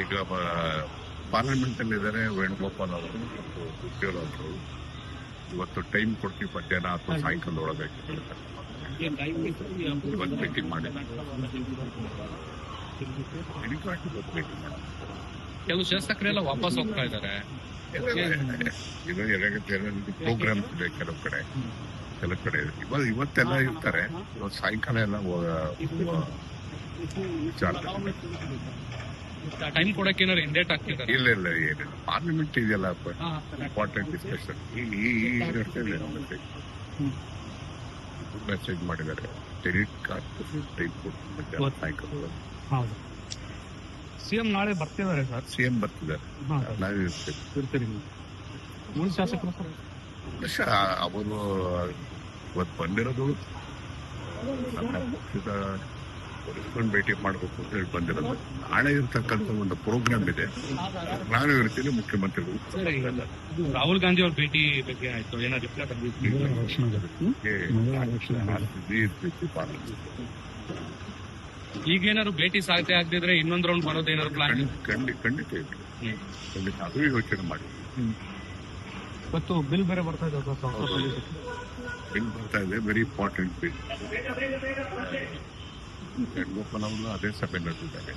ಈಗ ಪಾರ್ಲಿಮೆಂಟ್ ಅಲ್ಲಿ ಇದ್ದಾರೆ ವೇಣುಗೋಪಾಲ್ ಅವರು ಮತ್ತು ಸುರ್ಜೇವಾಲ ಅವರು. ಇವತ್ತು ಟೈಮ್ ಕೊಡ್ತೀವಿ ಮಧ್ಯಾಹ್ನ ಅಥವಾ ಸಾಯಂಕಾಲ ಒಳಗೆ ಇವತ್ತು ಮೀಟಿಂಗ್ ಮಾಡಿ ಕೆಲವು ಶಾಸಕರೆಲ್ಲ ವಾಪಸ್ ಹೋಗ್ತಾ ಇದ್ದಾರೆ. ಪ್ರೋಗ್ರಾಮ್ಸ್ ಇದೆ ಕೆಲವು ಕಡೆ ಇವತ್ತೆಲ್ಲ ಇರ್ತಾರೆ. ಇವತ್ತು ಸಾಯಂಕಾಲ ಎಲ್ಲ ವಿಚಾರ ಟೈಮ್ ಕೊಡಕ್ಕೆ ಏನಾದ್ರು ಇಂಡೇಟ್ ಆಗ್ತಿದ್ದಾರೆ. ಇಲ್ಲ ಏನಿಲ್ಲ, ಪಾರ್ಲಿಮೆಂಟ್ ಇದೆಯಲ್ಲ ಇಂಪಾರ್ಟೆಂಟ್ ಡಿಸ್ಕಷನ್. ಮೆಸೇಜ್ ಮಾಡಿದ್ದಾರೆ ಕ್ರೆಡಿಟ್ ಕಾರ್ಡ್ ಟೈಪ್ ಕೊಟ್ಟು ಸಾಯಂಕಾಲ. ಹೌದು, ಸಿಎಂ ನಾಳೆ ಬರ್ತಿದ್ದಾರೆ ಸರ್. ಸಿಎಂ ಬರ್ತಿದ್ದಾರೆ, ನಾವೇ ಇರ್ತೀವಿ. ಮೂರು ಶಾಸಕರು ಸರ್ ಅವರು ಇವತ್ತು ಬಂದಿರೋದು ನಮ್ಮ ಪಕ್ಷದ ವರಿಷ್ಠರನ್ನು ಭೇಟಿ ಮಾಡಬೇಕು ಅಂತ ಹೇಳಿ ಬಂದಿರೋದು. ನಾಳೆ ಇರ್ತಕ್ಕಂಥ ಒಂದು ಪ್ರೋಗ್ರಾಮ್ ಇದೆ, ನಾನು ಇರ್ತೀನಿ, ಮುಖ್ಯಮಂತ್ರಿಗಳು. ರಾಹುಲ್ ಗಾಂಧಿ ಅವ್ರ ಭೇಟಿ ಬಗ್ಗೆ ಆಯ್ತು, ಏನಾದ್ರು ಈಗೇನಾದ್ರು ಭೇಟಿ ಸಾಧ್ಯ ಆಗದಿದ್ರೆ ಇನ್ನೊಂದು ರೌಂಡ್ ಬರೋದೇನಾದ್ರು ಪ್ಲಾನ್? ಖಂಡಿತ ಇದೆ, ಖಂಡಿತ ಅದು ಯೋಚನೆ ಮಾಡಿ. ಇವತ್ತು ಬಿಲ್ ಬೇರೆ ಬರ್ತಾ ಇದೆ, ಬಿಲ್ ಬರ್ತಾ ಇದೆ, ವೆರಿ ಇಂಪಾರ್ಟೆಂಟ್ ಬಿಲ್. ವೇಣುಗೋಪಾಲ್ ಅವರು ಅದೇ ಸಭೆ ನಡೆದಿದ್ದಾರೆ.